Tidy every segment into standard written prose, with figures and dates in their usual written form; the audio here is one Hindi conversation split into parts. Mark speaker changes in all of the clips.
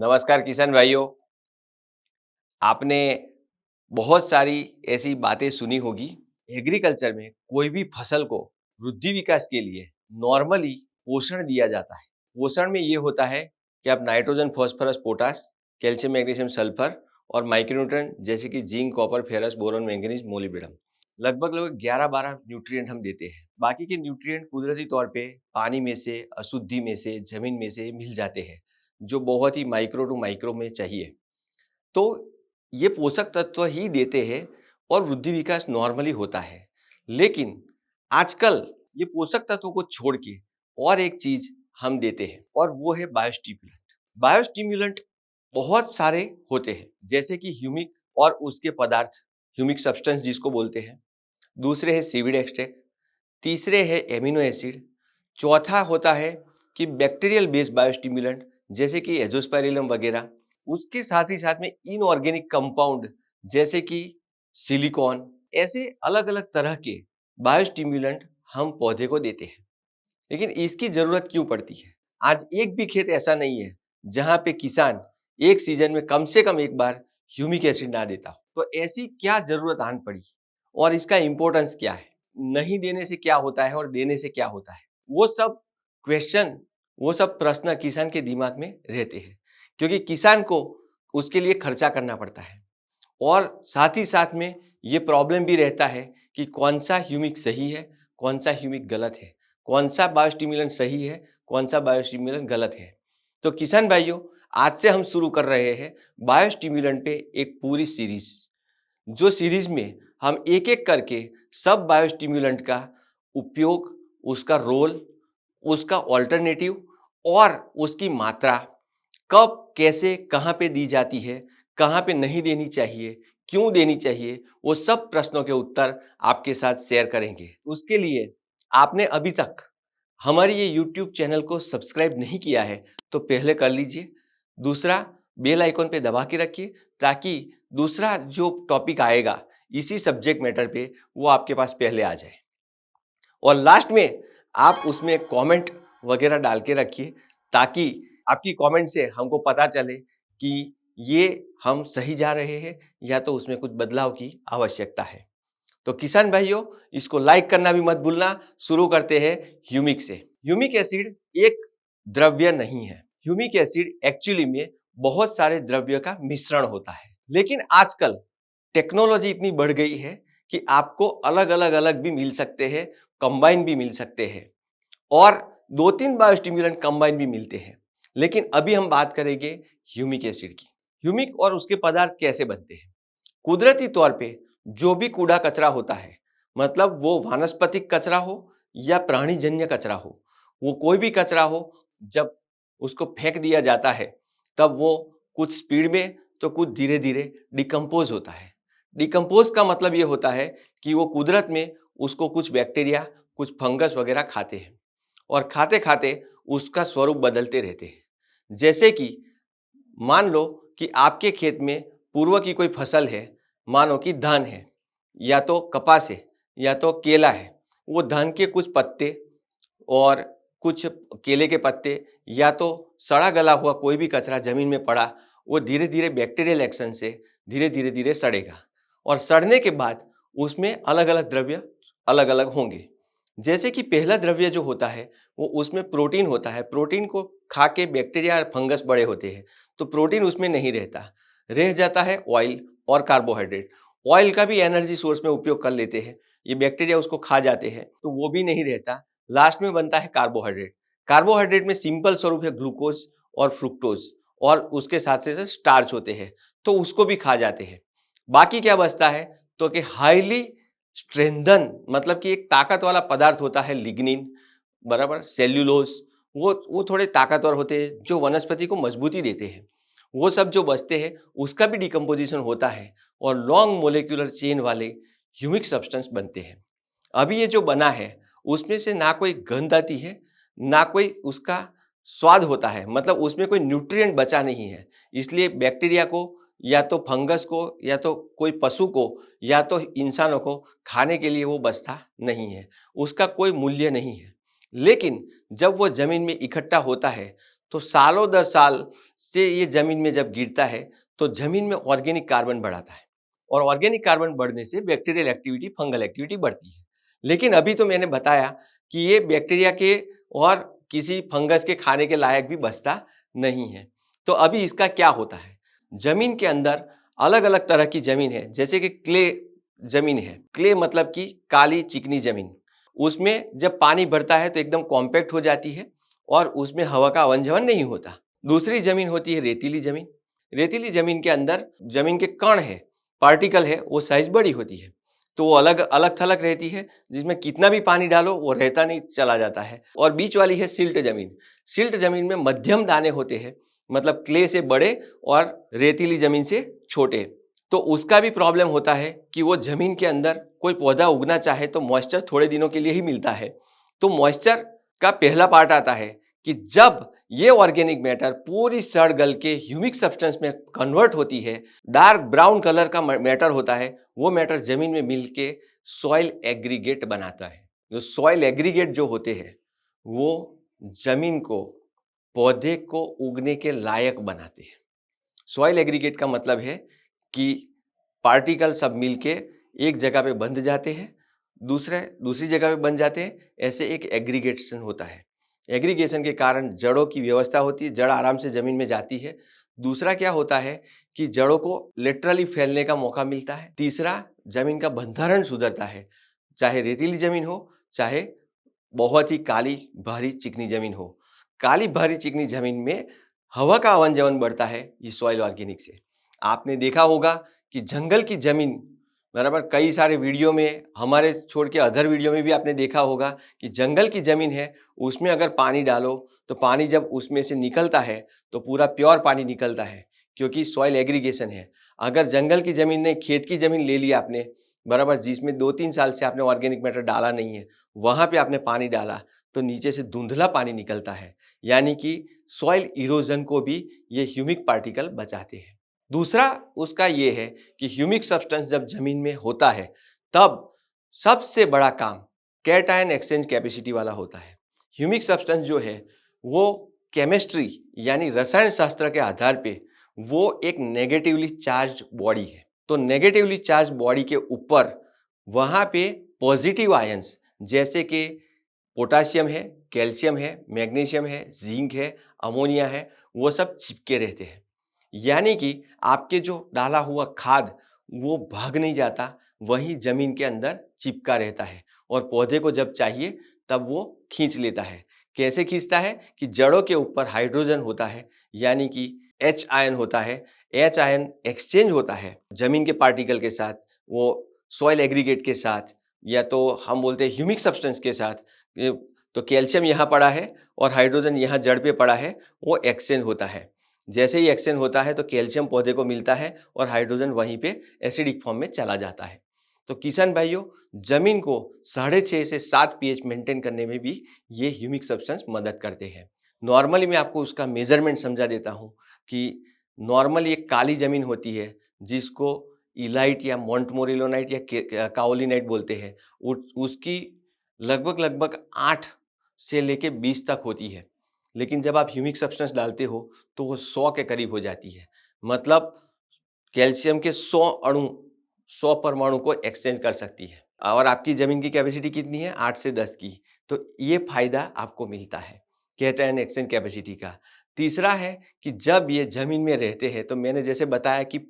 Speaker 1: नमस्कार किसान भाइयों। आपने बहुत सारी ऐसी बातें सुनी होगी। एग्रीकल्चर में कोई भी फसल को वृद्धि विकास के लिए नॉर्मली पोषण दिया जाता है। पोषण में ये होता है कि आप nitrogen, phosphorus, potash, calcium, magnesium, sulphur और माइक्रोन्यूट्रिएंट जैसे कि zinc, copper, ferrous, boron, manganese, molybdenum लगभग 11-12 न्यूट्रिएंट हम देते हैं। बाकी के न्यूट्रिएंट कुदरती तौर पे पानी में से, अशुद्धि में से, जमीन में से मिल जाते हैं, जो बहुत ही माइक्रो टू माइक्रो में चाहिए। तो ये पोषक तत्व ही देते हैं और वृद्धि विकास नॉर्मली होता है। लेकिन आजकल ये पोषक तत्वों को छोड़ के और एक चीज हम देते हैं और वो है बायोस्टिम्युलेंट। बायोस्टिम्युलेंट बहुत सारे होते हैं, जैसे कि ह्यूमिक और उसके पदार्थ, ह्यूमिक सब्सटेंस जिसको बोलते हैं। दूसरे है सीविड एक्सट्रैक्ट, तीसरे है एमिनो एसिड, चौथा होता है कि बैक्टीरियल बेस्ड बायोस्टिम्युलेंट जैसे कि एजोस्पाइरिलम वगैरह। उसके साथ ही साथ में इनऑर्गेनिक कंपाउंड जैसे कि सिलिकॉन, ऐसे अलग अलग तरह के बायोस्टिम्युलेंट हम पौधे को देते हैं। लेकिन इसकी जरूरत क्यों पड़ती है? आज एक भी खेत ऐसा नहीं है जहां पे किसान एक सीजन में कम से कम एक बार ह्यूमिक एसिड ना देता हो। तो ऐसी क्या जरूरत आन पड़ी और इसका इंपॉर्टेंस क्या है? नहीं देने से क्या होता है और देने से क्या होता है? वो सब क्वेश्चन, वो सब प्रश्न किसान के दिमाग में रहते हैं, क्योंकि किसान को उसके लिए खर्चा करना पड़ता है और साथ ही साथ में ये प्रॉब्लम भी रहता है कि कौन सा ह्यूमिक सही है, कौन सा ह्यूमिक गलत है, कौन सा बायोस्टिमुलेंट सही है, कौन सा बायोस्टिमुलेंट गलत है। तो किसान भाइयों, आज से हम शुरू कर रहे हैं बायोस्टिमुलेंट पे एक पूरी सीरीज, जो सीरीज में हम एक एक करके सब बायोस्टिमुलेंट का उपयोग, उसका रोल, उसका ऑल्टरनेटिव और उसकी मात्रा कब, कैसे, कहाँ पे दी जाती है, कहाँ पे नहीं देनी चाहिए, क्यों देनी चाहिए, वो सब प्रश्नों के उत्तर आपके साथ शेयर करेंगे। उसके लिए आपने अभी तक हमारे ये YouTube चैनल को सब्सक्राइब नहीं किया है तो पहले कर लीजिए। दूसरा, बेल आइकॉन पे दबा के रखिए ताकि दूसरा जो टॉपिक आएगा इसी सब्जेक्ट मैटर पे वो आपके पास पहले आ जाए। और लास्ट में आप उसमें कमेंट वगैरह डाल के रखिए ताकि आपकी कमेंट से हमको पता चले कि ये हम सही जा रहे हैं या तो उसमें कुछ बदलाव की आवश्यकता है। तो किसान भाइयों, इसको लाइक करना भी मत भूलना। शुरू करते हैं ह्यूमिक से। ह्यूमिक एसिड एक द्रव्य नहीं है। ह्यूमिक एसिड एक्चुअली में बहुत सारे द्रव्य का मिश्रण होता है। लेकिन आजकल टेक्नोलॉजी इतनी बढ़ गई है कि आपको अलग भी मिल सकते हैं, कंबाइन भी मिल सकते हैं और 2-3 बायोस्टिमुलेंट कंबाइन भी मिलते हैं। लेकिन अभी हम बात करेंगे ह्यूमिक एसिड की। ह्यूमिक और उसके पदार्थ कैसे बनते हैं? कुदरती तौर पे जो भी कूड़ा कचरा होता है, मतलब वो वानस्पतिक कचरा हो या प्राणीजन्य कचरा हो, वो कोई भी कचरा हो, जब उसको फेंक दिया जाता है तब वो कुछ स्पीड में तो कुछ धीरे धीरे डिकम्पोज होता है। डिकम्पोज का मतलब ये होता है कि वो कुदरत में उसको कुछ बैक्टीरिया, कुछ फंगस वगैरह खाते हैं और खाते खाते उसका स्वरूप बदलते रहते हैं। जैसे कि मान लो कि आपके खेत में पूर्व की कोई फसल है, मानो कि धान है या तो कपास है या तो केला है। वो धान के कुछ पत्ते और कुछ केले के पत्ते या तो सड़ा गला हुआ कोई भी कचरा जमीन में पड़ा, वो धीरे धीरे बैक्टीरियल एक्शन से धीरे धीरे सड़ेगा और सड़ने के बाद उसमें अलग अलग द्रव्य अलग अलग होंगे। जैसे कि पहला द्रव्य जो होता है वो उसमें प्रोटीन होता है। प्रोटीन को खा के बैक्टीरिया और फंगस बड़े होते हैं, तो प्रोटीन उसमें नहीं रहता, रह जाता है ऑयल और कार्बोहाइड्रेट। ऑयल का भी एनर्जी सोर्स में उपयोग कर लेते हैं, ये बैक्टीरिया उसको खा जाते हैं तो वो भी नहीं रहता। लास्ट में बनता है कार्बोहाइड्रेट। कार्बोहाइड्रेट में सिंपल स्वरूप है ग्लूकोज और फ्रुक्टोज और उसके साथ साथ स्टार्च होते हैं, तो उसको भी खा जाते हैं। बाकी क्या बचता है? तो कि हाईली स्ट्रेंथन, मतलब कि एक ताकत वाला पदार्थ होता है लिग्निन, बराबर, सेल्यूलोज, वो थोड़े ताकतवर होते हैं जो वनस्पति को मजबूती देते हैं। वो सब जो बचते हैं उसका भी डिकम्पोजिशन होता है और लॉन्ग मोलिकुलर चेन वाले ह्यूमिक सब्सटेंस बनते हैं। अभी ये जो बना है उसमें से ना कोई गंध आती है, ना कोई उसका स्वाद होता है, मतलब उसमें कोई न्यूट्रिएंट बचा नहीं है। इसलिए बैक्टीरिया को या तो फंगस को या तो कोई पशु को या तो इंसानों को खाने के लिए वो बचता नहीं है, उसका कोई मूल्य नहीं है। लेकिन जब वो जमीन में इकट्ठा होता है तो सालों दर साल से ये ज़मीन में जब गिरता है तो ज़मीन में ऑर्गेनिक कार्बन बढ़ाता है और ऑर्गेनिक कार्बन बढ़ने से बैक्टीरियल एक्टिविटी, फंगल एक्टिविटी बढ़ती है। लेकिन अभी तो मैंने बताया कि ये बैक्टीरिया के और किसी फंगस के खाने के लायक भी बचता नहीं है। तो अभी इसका क्या होता है? ज़मीन के अंदर अलग-अलग तरह की ज़मीन है, जैसे कि क्ले ज़मीन है। क्ले मतलब कि काली चिकनी ज़मीन। उसमें जब पानी भरता है तो एकदम कॉम्पैक्ट हो जाती है और उसमें हवा का आवन-जावन नहीं होता। दूसरी ज़मीन होती है रेतीली ज़मीन। रेतीली ज़मीन के अंदर ज़मीन के कण है, पार्टिकल है, वो साइज़ बड़ी होती है। तो वो अलग-थलग रहती है, जिसमें कितना भी पानी डालो वो रहता नहीं, चला जाता है। और बीच वाली है सिल्ट ज़मीन। सिल्ट ज़मीन में मध्यम दाने होते हैं, मतलब क्ले से बड़े और रेतीली ज़मीन से छोटे। तो उसका भी प्रॉब्लम होता है कि वो ज़मीन के अंदर कोई पौधा उगना चाहे तो मॉइस्चर थोड़े दिनों के लिए ही मिलता है। तो मॉइस्चर का पहला पार्ट आता है कि जब ये ऑर्गेनिक मैटर पूरी सड़ गल के ह्यूमिक सब्सटेंस में कन्वर्ट होती है, डार्क ब्राउन कलर का मैटर होता है, वो मैटर जमीन में मिल के सॉइल एग्रीगेट बनाता है। जो सॉइल एग्रीगेट जो होते हैं वो जमीन को, पौधे को उगने के लायक बनाते हैं। सॉइल एग्रीगेट का मतलब है कि पार्टिकल सब मिलके एक जगह पे बंध जाते हैं, दूसरी जगह पे बन जाते हैं, ऐसे एक एग्रीगेशन होता है। एग्रीगेशन के कारण जड़ों की व्यवस्था होती है, जड़ आराम से ज़मीन में जाती है। दूसरा क्या होता है कि जड़ों को लेटरली फैलने का मौका मिलता है। तीसरा, ज़मीन का बंधारण सुधरता है, चाहे रेतीली ज़मीन हो, चाहे बहुत ही काली भारी चिकनी ज़मीन हो। काली भारी चिकनी ज़मीन में हवा का आवन-जावन बढ़ता है ये सॉइल ऑर्गेनिक से। आपने देखा होगा कि जंगल की ज़मीन, बराबर, कई सारे वीडियो में, हमारे छोड़ के अदर वीडियो में भी आपने देखा होगा कि जंगल की ज़मीन है, उसमें अगर पानी डालो तो पानी जब उसमें से निकलता है तो पूरा प्योर पानी निकलता है, क्योंकि सॉइल एग्रीगेशन है। अगर जंगल की ज़मीन नहीं, खेत की ज़मीन ले ली आपने, बराबर, जिसमें 2-3 साल से आपने ऑर्गेनिक मैटर डाला नहीं है, वहाँ पे आपने पानी डाला तो नीचे से धुंधला पानी निकलता है, यानी कि सॉइल इरोजन को भी ये ह्यूमिक पार्टिकल बचाते हैं। दूसरा उसका ये है कि ह्यूमिक सब्सटेंस जब जमीन में होता है तब सबसे बड़ा काम कैटायन एक्सचेंज कैपेसिटी वाला होता है। ह्यूमिक सब्सटेंस जो है वो केमिस्ट्री यानी रसायन शास्त्र के आधार पे वो एक नेगेटिवली चार्ज बॉडी है। तो नेगेटिवली चार्ज बॉडी के ऊपर वहाँ पे पॉजिटिव आयंस, जैसे कि पोटासियम है, कैल्शियम है, मैग्नीशियम है, जिंक है, अमोनिया है, वो सब चिपके रहते हैं। यानी कि आपके जो डाला हुआ खाद वो भाग नहीं जाता, वही जमीन के अंदर चिपका रहता है और पौधे को जब चाहिए तब वो खींच लेता है। कैसे खींचता है कि जड़ों के ऊपर हाइड्रोजन होता है, यानी कि एच आयन होता है। एच आयन एक्सचेंज होता है जमीन के पार्टिकल के साथ, वो सॉइल एग्रीगेट के साथ, या तो हम बोलते हैं ह्यूमिक सब्सटेंस के साथ। तो कैल्शियम यहाँ पड़ा है और हाइड्रोजन यहाँ जड़ पे पड़ा है, वो एक्सचेंज होता है। जैसे ही एक्सचेंज होता है तो कैल्शियम पौधे को मिलता है और हाइड्रोजन वहीं पे एसिडिक फॉर्म में चला जाता है। तो किसान भाइयों, जमीन को 6.5 से 7 पीएच मेंटेन करने में भी ये ह्यूमिक सब्सटेंस मदद करते हैं। नॉर्मली मैं आपको उसका मेजरमेंट समझा देता हूँ कि नॉर्मली एक काली जमीन होती है जिसको इलाइट या मोंटमोरिलोनाइट या काओलिनाइट बोलते हैं, उसकी लगभग 8 से लेके 20 तक होती है। लेकिन जब आप ह्यूमिक सब्सटेंस डालते हो तो वो 100 के करीब हो जाती है। मतलब कैल्शियम के 100 अणु, 100 परमाणु को एक्सचेंज कर सकती है। और आपकी ज़मीन की कैपेसिटी कितनी है? 8 से 10 की। तो ये फ़ायदा आपको मिलता है कैटायन एक्सचेंज कैपेसिटी का। तीसरा है कि जब ये ज़मीन में रहते हैं तो मैंने जैसे बताया कि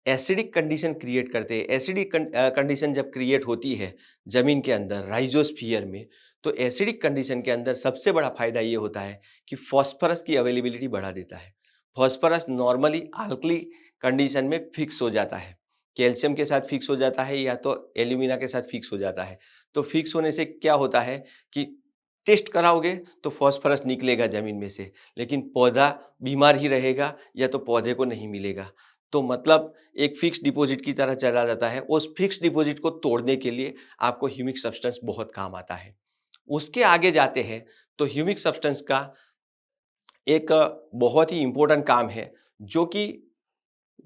Speaker 1: एसिडिक कंडीशन क्रिएट करते हैं। एसिडिक कंडीशन जब क्रिएट होती है ज़मीन के अंदर राइजोस्फीयर में, तो एसिडिक कंडीशन के अंदर सबसे बड़ा फ़ायदा ये होता है कि फॉस्फोरस की अवेलेबिलिटी बढ़ा देता है। फॉस्फोरस नॉर्मली अल्कली कंडीशन में फिक्स हो जाता है, कैल्शियम के साथ फिक्स हो जाता है या तो एल्यूमिना के साथ फिक्स हो जाता है। तो फिक्स होने से क्या होता है कि टेस्ट कराओगे तो फॉस्फोरस निकलेगा ज़मीन में से, लेकिन पौधा बीमार ही रहेगा या तो पौधे को नहीं मिलेगा। तो मतलब एक फिक्स डिपॉजिट की तरह चला जाता है। उस फिक्स डिपॉजिट को तोड़ने के लिए आपको ह्यूमिक सब्सटेंस बहुत काम आता है। उसके आगे जाते हैं तो ह्यूमिक सब्सटेंस का एक बहुत ही इम्पोर्टेंट काम है, जो कि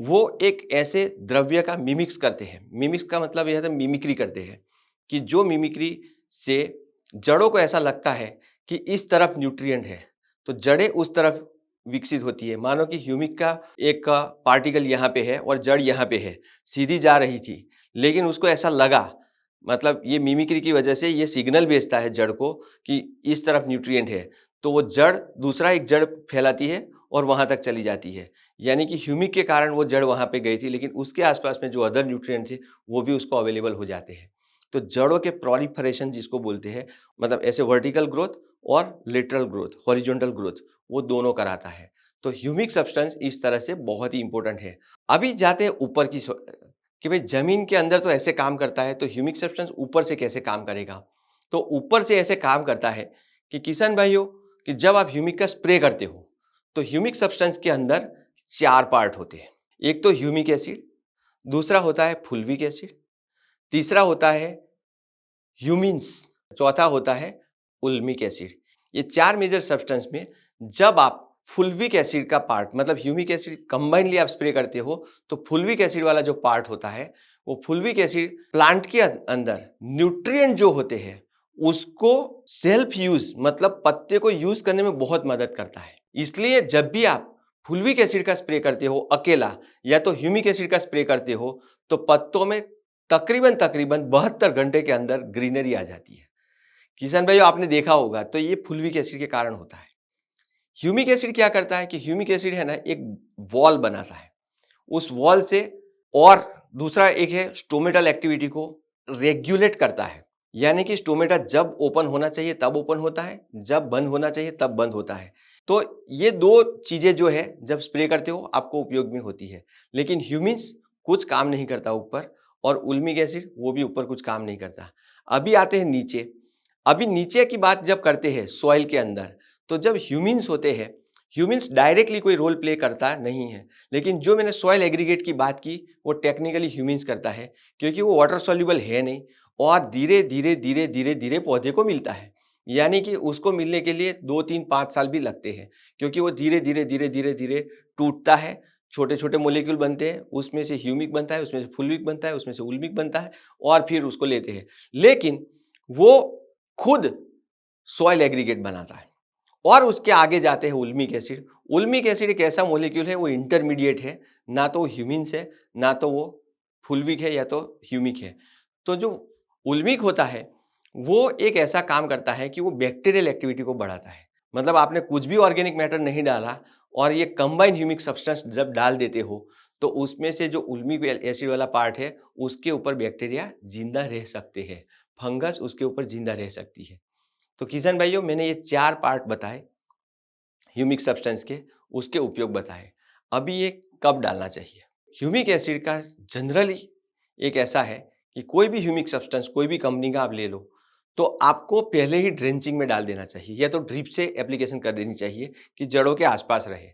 Speaker 1: वो एक ऐसे द्रव्य का मिमिक्स करते हैं। मिमिक्स का मतलब यह है मिमिक्री करते हैं, कि जो मिमिक्री से जड़ों को ऐसा लगता है कि इस तरफ न्यूट्रिएंट है, तो जड़ें उस तरफ विकसित होती है। मानो कि ह्यूमिक का एक पार्टिकल यहाँ पे है और जड़ यहाँ पे है, सीधी जा रही थी, लेकिन उसको ऐसा लगा, मतलब ये मिमिक्री की वजह से ये सिग्नल भेजता है जड़ को कि इस तरफ न्यूट्रिएंट है, तो वो जड़ दूसरा एक जड़ फैलाती है और वहाँ तक चली जाती है। यानी कि ह्यूमिक के कारण वो जड़ वहाँ पे गई थी, लेकिन उसके आसपास में जो अदर न्यूट्रिएंट थे वो भी उसको अवेलेबल हो जाते हैं। तो जड़ों के प्रोलिफरेशन जिसको बोलते हैं, मतलब ऐसे वर्टिकल ग्रोथ और लेटरल ग्रोथ, हॉरिजॉन्टल ग्रोथ, वो दोनों कराता है। तो ह्यूमिक सब्सटेंस इस तरह से बहुत ही इंपॉर्टेंट है। अभी जाते हैं ऊपर की कि भाई जमीन के अंदर तो ऐसे काम करता है, तो ह्यूमिक सब्सटेंस ऊपर से कैसे काम करेगा? तो ऊपर से ऐसे काम करता है कि किशन भाइयों, कि जब आप ह्यूमिक का स्प्रे करते हो तो ह्यूमिक सब्सटेंस के अंदर 4 पार्ट होते हैं। एक तो ह्यूमिक एसिड, दूसरा होता है फुल्विक एसिड, तीसरा होता है ह्यूमिन्स, चौथा होता है उल्मिक एसिड। ये 4 मेजर सब्सटेंस में जब आप फुल्विक एसिड का पार्ट, मतलब ह्यूमिक एसिड कंबाइनली आप स्प्रे करते हो, तो फुल्विक एसिड वाला जो पार्ट होता है, वो फुल्विक एसिड प्लांट के अंदर न्यूट्रिएंट जो होते हैं उसको सेल्फ यूज, मतलब पत्ते को यूज करने में बहुत मदद करता है। इसलिए जब भी आप फुल्विक एसिड का स्प्रे करते हो अकेला, या तो ह्यूमिक एसिड का स्प्रे करते हो, तो पत्तों में तकरीबन 72 घंटे के अंदर ग्रीनरी आ जाती है। किशन भाई आपने देखा होगा, तो ये फुल्विक एसिड के कारण होता है। ह्यूमिक एसिड क्या करता है कि ह्यूमिक एसिड है ना, एक वॉल बनाता है, उस वॉल से, और दूसरा एक है स्टोमेटल एक्टिविटी को रेगुलेट करता है। यानी कि स्टोमेटा जब ओपन होना चाहिए तब ओपन होता है, जब बंद होना चाहिए तब बंद होता है। तो ये 2 चीजें जो है जब स्प्रे करते हो आपको उपयोग में होती है। लेकिन ह्यूमिन्स कुछ काम नहीं करता ऊपर, और उल्मिक एसिड वो भी ऊपर कुछ काम नहीं करता। अभी आते हैं नीचे। अभी नीचे की बात जब करते हैं सॉइल के अंदर, तो जब ह्यूमिन्स होते हैं, ह्यूमिन्स डायरेक्टली कोई रोल प्ले करता नहीं है, लेकिन जो मैंने सॉइल एग्रीगेट की बात की वो टेक्निकली ह्यूमिन्स करता है, क्योंकि वो वाटर सॉल्युबल है नहीं, और धीरे धीरे धीरे धीरे धीरे पौधे को मिलता है। यानी कि उसको मिलने के लिए 2, 3, 5 साल भी लगते हैं, क्योंकि वो धीरे धीरे धीरे धीरे धीरे टूटता है, छोटे छोटे मोलिक्यूल बनते हैं, उसमें से ह्यूमिक बनता है, उसमें से फुल्विक बनता है, उसमें से उल्मिक बनता है, और फिर उसको लेते हैं। लेकिन वो खुद सॉइल एग्रीगेट बनाता है, और उसके आगे जाते हैं उल्मिक एसिड। उल्मिक एसिड एक ऐसा मॉलिक्यूल है, वो इंटरमीडिएट है, ना तो ह्यूमिन्स है, ना तो वो फुल्विक है या तो ह्यूमिक है। तो जो उल्मिक होता है वो एक ऐसा काम करता है कि वो बैक्टीरियल एक्टिविटी को बढ़ाता है। मतलब आपने कुछ भी ऑर्गेनिक मैटर नहीं डाला, और ये कंबाइंड ह्यूमिक सब्सटेंस जब डाल देते हो, तो उसमें से जो उल्मिक एसिड वाला पार्ट है उसके ऊपर बैक्टीरिया जिंदा रह सकते हैं, फंगस उसके ऊपर जिंदा रह सकती है। तो किशन भाइयों, मैंने ये 4 पार्ट बताए ह्यूमिक सब्सटेंस के, उसके उपयोग बताए। अभी ये कब डालना चाहिए? ह्यूमिक एसिड का जनरली एक ऐसा है कि कोई भी ह्यूमिक सब्सटेंस कोई भी कंपनी का आप ले लो, तो आपको पहले ही ड्रेंचिंग में डाल देना चाहिए, या तो ड्रिप से एप्लीकेशन कर देनी चाहिए कि जड़ों के आसपास रहे।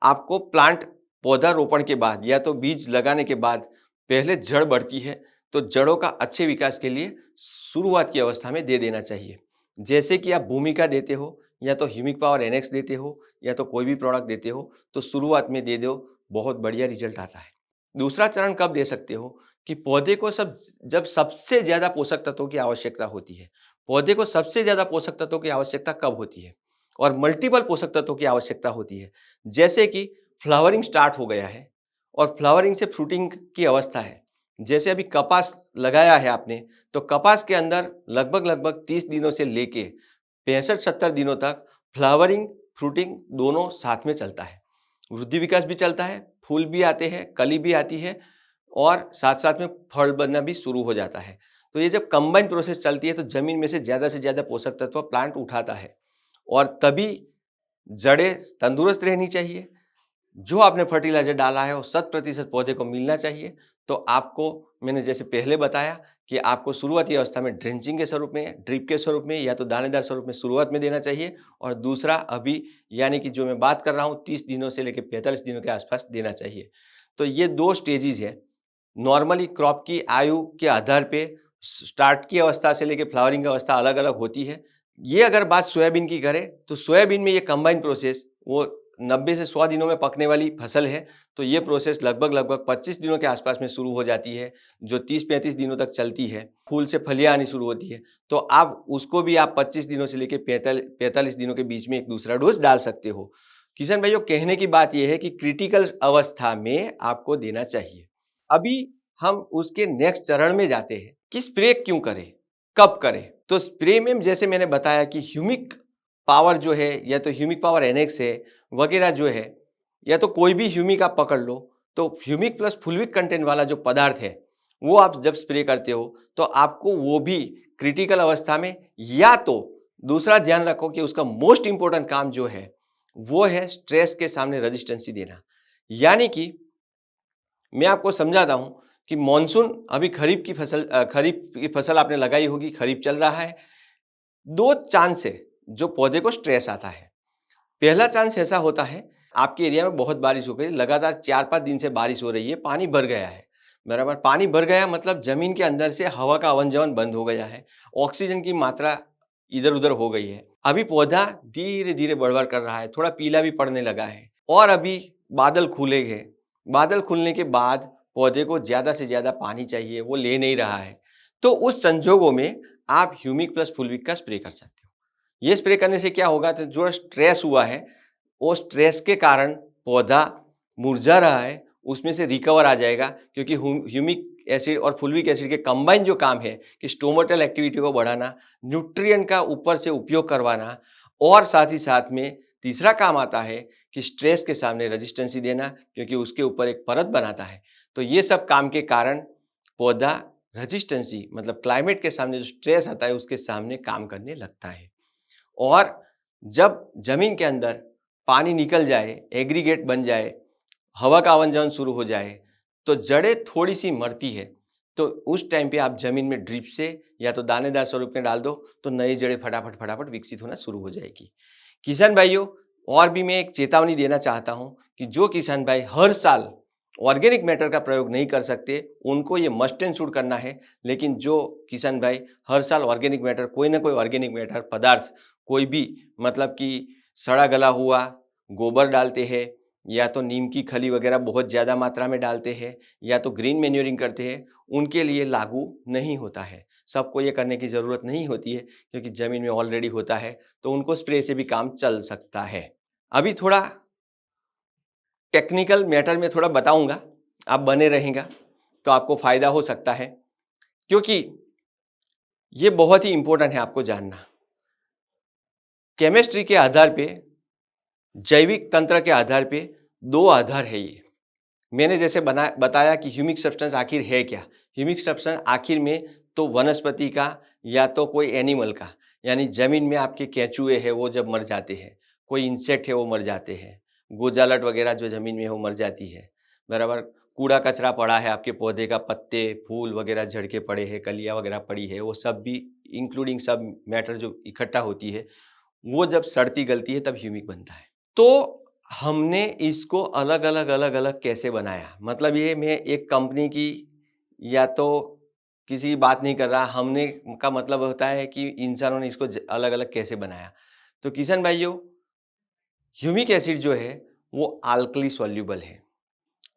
Speaker 1: आपको प्लांट पौधा रोपण के बाद या तो बीज लगाने के बाद पहले जड़ बढ़ती है, तो जड़ों का अच्छे विकास के लिए शुरुआत की अवस्था में दे देना चाहिए। जैसे कि आप भूमिका देते हो, या तो ह्यूमिक पावर एनएक्स देते हो, या तो कोई भी प्रोडक्ट देते हो, तो शुरुआत में दे दो, बहुत बढ़िया रिजल्ट आता है। दूसरा चरण कब दे सकते हो कि पौधे को जब सबसे ज़्यादा पोषक तत्वों की आवश्यकता होती है। पौधे को सबसे ज़्यादा पोषक तत्वों की आवश्यकता कब होती है? और मल्टीपल पोषक तत्वों की आवश्यकता होती है। जैसे कि फ्लावरिंग स्टार्ट हो गया है और फ्लावरिंग से फ्रूटिंग की अवस्था है। जैसे अभी कपास लगाया है आपने, तो कपास के अंदर लगभग 30 दिनों से लेके 65-70 दिनों तक फ्लावरिंग, फ्रूटिंग दोनों साथ में चलता है। वृद्धि विकास भी चलता है, फूल भी आते हैं, कली भी आती है, और साथ-साथ में फल बनना भी शुरू हो जाता है। तो ये जब कंबाइंड प्रोसेस चलती है, तो ज़मीन में से ज़्यादा पोषक तत्व प्लांट उठाता है, और तभी जड़ें तंदुरुस्त रहनी चाहिए। जो आपने फर्टिलाइज़र डाला है वो 100% पौधे को मिलना चाहिए। तो आपको मैंने जैसे पहले बताया कि आपको शुरुआती अवस्था में ड्रेंचिंग के स्वरूप में, ड्रिप के स्वरूप में, या तो दानेदार स्वरूप में शुरुआत में देना चाहिए, और दूसरा अभी यानी कि जो मैं बात कर रहा हूँ 30 दिनों से लेकर 45 दिनों के आसपास देना चाहिए। तो ये 2 स्टेजेज़ है। नॉर्मली क्रॉप की आयु के आधार पे स्टार्ट की अवस्था से लेकर फ्लावरिंग की अवस्था अलग-अलग होती है। ये अगर बात सोयाबीन की करें, तो सोयाबीन में ये कंबाइंड प्रोसेस वो 90 से 100 दिनों में पकने वाली फसल है, तो ये प्रोसेस लगभग 25 दिनों के आसपास में शुरू हो जाती है, जो 30-35 दिनों तक चलती है। फूल से फलियाँ आनी शुरू होती है, तो आप उसको भी आप 25 दिनों से लेके 45 दिनों के बीच में एक दूसरा डोज़ डाल सकते हो। किशन भाइयों, कहने की बात यह है कि क्रिटिकल अवस्था में आपको देना चाहिए। अभी हम उसके नेक्स्ट चरण में जाते हैं कि स्प्रे क्यों करें, कब करें। तो स्प्रे में जैसे मैंने बताया कि ह्यूमिक पावर जो है, या तो ह्यूमिक पावर NX है वगैरह जो है, या तो कोई भी ह्यूमिक आप पकड़ लो, तो ह्यूमिक प्लस फुल्विक कंटेंट वाला जो पदार्थ है वो आप जब स्प्रे करते हो तो आपको वो भी क्रिटिकल अवस्था में, या तो दूसरा ध्यान रखो कि उसका मोस्ट इंपॉर्टेंट काम जो है वो है स्ट्रेस के सामने रेजिस्टेंसी देना। यानी कि मैं आपको समझाता हूं कि मॉनसून अभी खरीफ की फसल आपने लगाई होगी, खरीफ चल रहा है। दो चांस है जो पौधे को स्ट्रेस आता है। पहला चांस ऐसा होता है, आपके एरिया में बहुत बारिश हो गई, लगातार 4-5 दिन से बारिश हो रही है, पानी भर गया है, बराबर। पानी भर गया मतलब जमीन के अंदर से हवा का आवन जावन बंद हो गया है, ऑक्सीजन की मात्रा इधर उधर हो गई है। अभी पौधा धीरे धीरे बढ़ कर रहा है, थोड़ा पीला भी पड़ने लगा है, और अभी बादल खुले हैं। बादल खुलने के बाद पौधे को ज्यादा से ज्यादा पानी चाहिए, वो ले नहीं रहा है। तो उस संजोगों में आप ह्यूमिक प्लस फुल्विक का स्प्रे कर सकते हो। ये स्प्रे करने से क्या होगा, तो जो स्ट्रेस हुआ है वो स्ट्रेस के कारण पौधा मुरझा रहा है, उसमें से रिकवर आ जाएगा। क्योंकि ह्यूमिक एसिड और फुल्विक एसिड के कंबाइन जो काम है कि स्टोमेटल एक्टिविटी को बढ़ाना, न्यूट्रिएंट का ऊपर से उपयोग करवाना, और साथ ही साथ में तीसरा काम आता है कि स्ट्रेस के सामने रेजिस्टेंसी देना, क्योंकि उसके ऊपर एक परत बनाता है। तो ये सब काम के कारण पौधा रेजिस्टेंसी मतलब क्लाइमेट के सामने जो स्ट्रेस आता है उसके सामने काम करने लगता है। और जब जमीन के अंदर पानी निकल जाए, एग्रीगेट बन जाए, हवा का आवन जावन शुरू हो जाए, तो जड़ें थोड़ी सी मरती है। तो उस टाइम पे आप जमीन में ड्रिप से या तो दानेदार स्वरूप में डाल दो, तो नई जड़ें फटाफट फटाफट विकसित होना शुरू हो जाएगी। किसान भाइयों, और भी मैं एक चेतावनी देना चाहता हूं कि जो किसान भाई हर साल ऑर्गेनिक मैटर का प्रयोग नहीं कर सकते, उनको ये मस्ट एंड शुड करना है। लेकिन जो किसान भाई हर साल ऑर्गेनिक मैटर, कोई ना कोई ऑर्गेनिक मैटर पदार्थ, कोई भी मतलब कि सड़ा गला हुआ गोबर डालते हैं, या तो नीम की खली वगैरह बहुत ज़्यादा मात्रा में डालते हैं, या तो ग्रीन मैन्योरिंग करते हैं, उनके लिए लागू नहीं होता है। सबको ये करने की ज़रूरत नहीं होती है, क्योंकि ज़मीन में ऑलरेडी होता है, तो उनको स्प्रे से भी काम चल सकता है। अभी थोड़ा टेक्निकल मैटर में थोड़ा बताऊंगा, आप बने रहेंगे तो आपको फायदा हो सकता है, क्योंकि ये बहुत ही इंपॉर्टेंट है आपको जानना। केमिस्ट्री के आधार पे, जैविक तंत्र के आधार पे दो आधार है ये। मैंने जैसे बताया कि ह्यूमिक सब्सटेंस आखिर है क्या। ह्यूमिक सब्सटेंस आखिर में तो वनस्पति का या तो कोई एनिमल का, यानी जमीन में आपके केंचुए हैं वो जब मर जाते हैं, कोई इंसेक्ट है वो मर जाते हैं, गोजालट वगैरह जो जमीन में है वो मर जाती है, बराबर। कूड़ा कचरा पड़ा है, आपके पौधे का पत्ते फूल वगैरह झड़ के पड़े हैं, कलियाँ वगैरह पड़ी है, वो सब भी इंक्लूडिंग सब मैटर जो इकट्ठा होती है, वो जब सड़ती गलती है तब ह्यूमिक बनता है। तो हमने इसको अलग-अलग कैसे बनाया? मतलब ये मैं एक कंपनी की या तो किसी की बात नहीं कर रहा, हमने का मतलब होता है कि इंसानों ने इसको अलग-अलग कैसे बनाया। तो किशन भाइयों, ह्यूमिक एसिड जो है वो अल्कली सॉल्युबल है।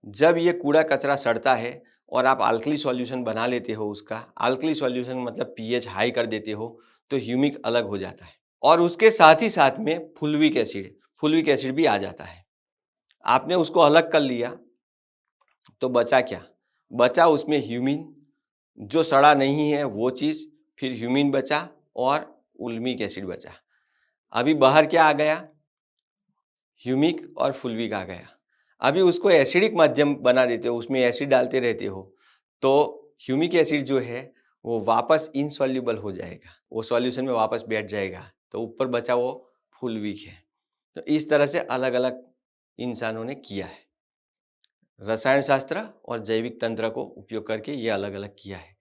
Speaker 1: जब ये कूड़ा कचरा सड़ता है और आप अल्कली सॉल्यूशन बना लेते हो उसका, अल्कली सॉल्यूशन मतलब पीएच हाई कर देते हो, तो ह्यूमिक अलग हो जाता है। और उसके साथ ही साथ में फुल्विक एसिड भी आ जाता है। आपने उसको अलग कर लिया तो बचा क्या? बचा उसमें ह्यूमिन, जो सड़ा नहीं है वो चीज़, फिर ह्यूमिन बचा और उल्मिक एसिड बचा। अभी बाहर क्या आ गया? ह्यूमिक और फुल्विक आ गया। अभी उसको एसिडिक माध्यम बना देते हो, उसमें एसिड डालते रहते हो, तो ह्यूमिक एसिड जो है वो वापस इनसॉल्युबल हो जाएगा, वो सॉल्यूशन में वापस बैठ जाएगा, तो ऊपर बचा वो फुल्विक है। तो इस तरह से अलग अलग इंसानों ने किया है, रसायन शास्त्र और जैविक तंत्र को उपयोग करके ये अलग अलग किया है।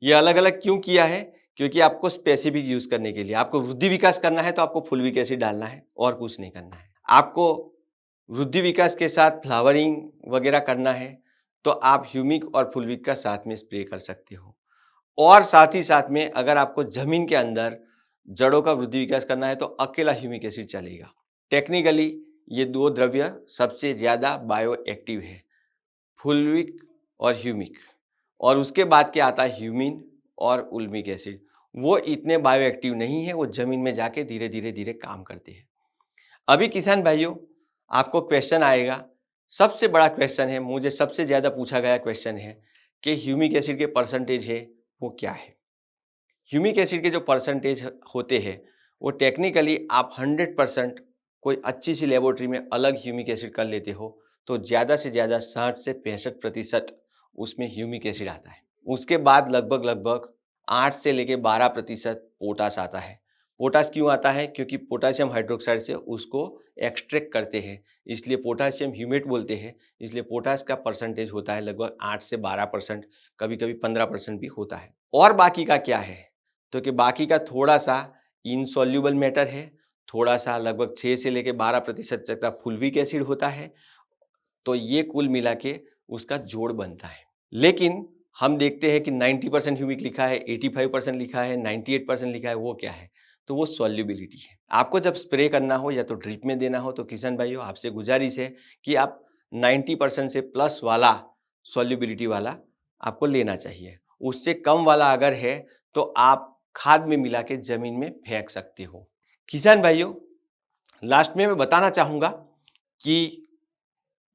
Speaker 1: ये अलग अलग क्यों किया है? क्योंकि आपको स्पेसिफिक यूज करने के लिए, आपको वृद्धि विकास करना है तो आपको फुल्विक एसिड डालना है और कुछ नहीं करना है। आपको वृद्धि विकास के साथ फ्लावरिंग वगैरह करना है तो आप ह्यूमिक और फुल्विक का साथ में स्प्रे कर सकते हो। और साथ ही साथ में अगर आपको जमीन के अंदर जड़ों का वृद्धि विकास करना है तो अकेला ह्यूमिक एसिड चलेगा। टेक्निकली ये दो द्रव्य सबसे ज्यादा बायो एक्टिव है, फुल्विक और ह्यूमिक। और उसके बाद क्या आता है? ह्यूमिन और उल्मिक एसिड। वो इतने बायो एक्टिव नहीं है, वो जमीन में जाके धीरे धीरे धीरे काम करते हैं। अभी किसान भाइयों, आपको क्वेश्चन आएगा, सबसे बड़ा क्वेश्चन है, मुझे सबसे ज़्यादा पूछा गया क्वेश्चन है कि ह्यूमिक एसिड के परसेंटेज है वो क्या है। ह्यूमिक एसिड के जो परसेंटेज होते हैं वो टेक्निकली आप 100% कोई अच्छी सी लेबोरेटरी में अलग ह्यूमिक एसिड कर लेते हो तो ज़्यादा से ज़्यादा 60 से 65% उसमें ह्यूमिक एसिड आता है। उसके बाद लगभग लगभग 8 से लेके 12% पोटास आता है। पोटास क्यों आता है? क्योंकि पोटासियम हाइड्रोक्साइड से उसको एक्सट्रैक्ट करते हैं, इसलिए पोटासियम ह्यूमेट बोलते हैं। इसलिए पोटास का परसेंटेज होता है लगभग 8 से 12%, कभी कभी 15% भी होता है। और बाकी का क्या है? तो कि बाकी का थोड़ा सा इनसॉल्यूबल मैटर है, थोड़ा सा लगभग 6 से लेके 12% तक का फुल्विक एसिड होता है। तो ये कुल मिला के उसका जोड़ बनता है। लेकिन हम देखते हैं कि 90% ह्यूमिक लिखा है, 85% लिखा है, 98% लिखा है, वो क्या है? तो वो सॉल्युबिलिटी है। आपको जब स्प्रे करना हो या तो ड्रिप में देना हो तो किशन भाइयों आपसे गुजारिश है कि आप 90% से प्लस वाला सॉल्युबिलिटी वाला आपको लेना चाहिए। उससे कम वाला अगर है तो आप खाद में मिला के जमीन में फेंक सकते हो। किसान भाइयों, लास्ट में मैं बताना चाहूँगा कि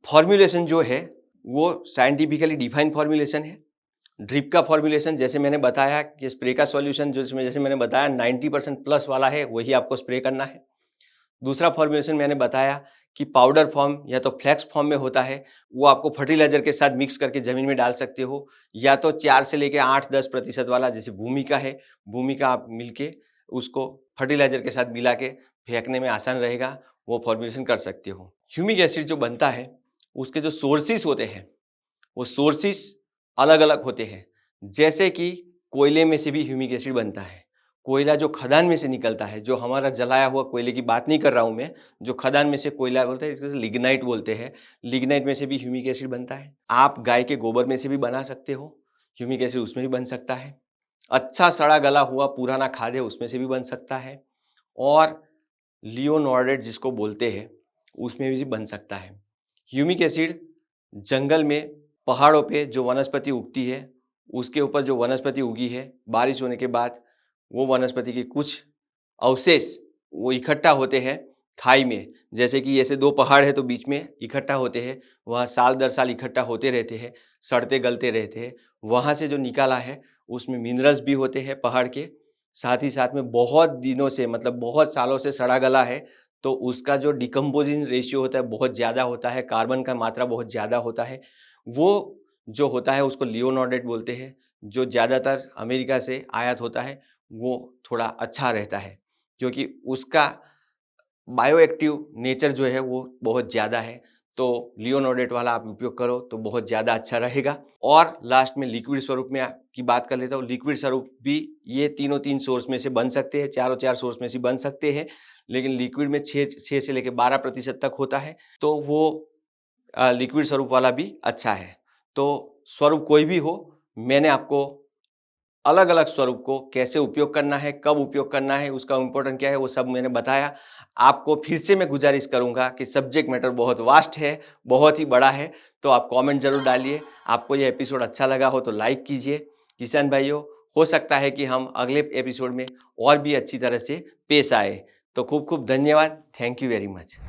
Speaker 1: फॉर्मूलेशन जो है वो साइंटिफिकली डिफाइंड फॉर्मूलेशन है। ड्रिप का फॉर्मूलेशन जैसे मैंने बताया कि स्प्रे का सॉल्यूशन जो इसमें जैसे मैंने बताया 90% प्लस वाला है वही आपको स्प्रे करना है। दूसरा फॉर्मूलेशन मैंने बताया कि पाउडर फॉर्म या तो फ्लेक्स फॉर्म में होता है, वो आपको फर्टिलाइजर के साथ मिक्स करके ज़मीन में डाल सकते हो, या तो 4 से लेके 8-10% वाला जैसे भूमिका है, भूमिका आप मिलके उसको फर्टिलाइजर के साथ मिला के फेंकने में आसान रहेगा, वो फॉर्मूलेशन कर सकते हो। ह्यूमिक एसिड जो बनता है उसके जो सोर्सेस होते हैं वो सोर्सेस अलग-अलग होते हैं। जैसे कि कोयले में से भी ह्यूमिक एसिड बनता है। कोयला जो खदान में से निकलता है, जो हमारा जलाया हुआ कोयले की बात नहीं कर रहा हूँ मैं, जो खदान में से कोयला बोलते हैं, इसको लिग्नाइट बोलते हैं। लिग्नाइट में से भी ह्यूमिक एसिड बनता है। आप गाय के गोबर में से भी बना सकते हो, ह्यूमिक एसिड उसमें भी बन सकता है। अच्छा सड़ा गला हुआ पुराना खाद है उसमें से भी बन सकता है, और लियोनॉर्डेट जिसको बोलते हैं उसमें भी बन सकता है। ह्यूमिक एसिड जंगल में, पहाड़ों पे जो वनस्पति उगती है उसके ऊपर जो वनस्पति उगी है, बारिश होने के बाद वो वनस्पति के कुछ अवशेष वो इकट्ठा होते हैं खाई में। जैसे कि ऐसे दो पहाड़ है तो बीच में इकट्ठा होते हैं, वहाँ साल दर साल इकट्ठा होते रहते हैं, सड़ते गलते रहते हैं। वहाँ से जो निकाला है उसमें मिनरल्स भी होते हैं पहाड़ के, साथ ही साथ में बहुत दिनों से मतलब बहुत सालों से सड़ा गला है तो उसका जो डिकम्पोजिंग रेशियो होता है बहुत ज़्यादा होता है, कार्बन का मात्रा बहुत ज़्यादा होता है। वो जो होता है उसको लियोनॉर्डेट बोलते हैं, जो ज़्यादातर अमेरिका से आयात होता है वो थोड़ा अच्छा रहता है क्योंकि उसका बायोएक्टिव नेचर जो है वो बहुत ज़्यादा है। तो लियोनॉर्डेट वाला आप उपयोग करो तो बहुत ज़्यादा अच्छा रहेगा। और लास्ट में लिक्विड स्वरूप में की बात कर लेता हूँ। लिक्विड स्वरूप भी ये तीनों 3 सोर्स में से बन सकते हैं, चारों 4 सोर्स में से बन सकते हैं, लेकिन लिक्विड में 6 से लेके 12% तक होता है, तो वो लिक्विड स्वरूप वाला भी अच्छा है। तो स्वरूप कोई भी हो, मैंने आपको अलग-अलग स्वरूप को कैसे उपयोग करना है, कब उपयोग करना है, उसका इम्पोर्टेंट क्या है, वो सब मैंने बताया। आपको फिर से मैं गुज़ारिश करूँगा कि सब्जेक्ट मैटर बहुत वास्ट है, बहुत ही बड़ा है, तो आप कमेंट ज़रूर डालिए। आपको ये एपिसोड अच्छा लगा हो तो लाइक कीजिए। किसान भाइयों, हो सकता है कि हम अगले एपिसोड में और भी अच्छी तरह से पेश आएँ। तो खूब-खूब धन्यवाद। Thank you very much.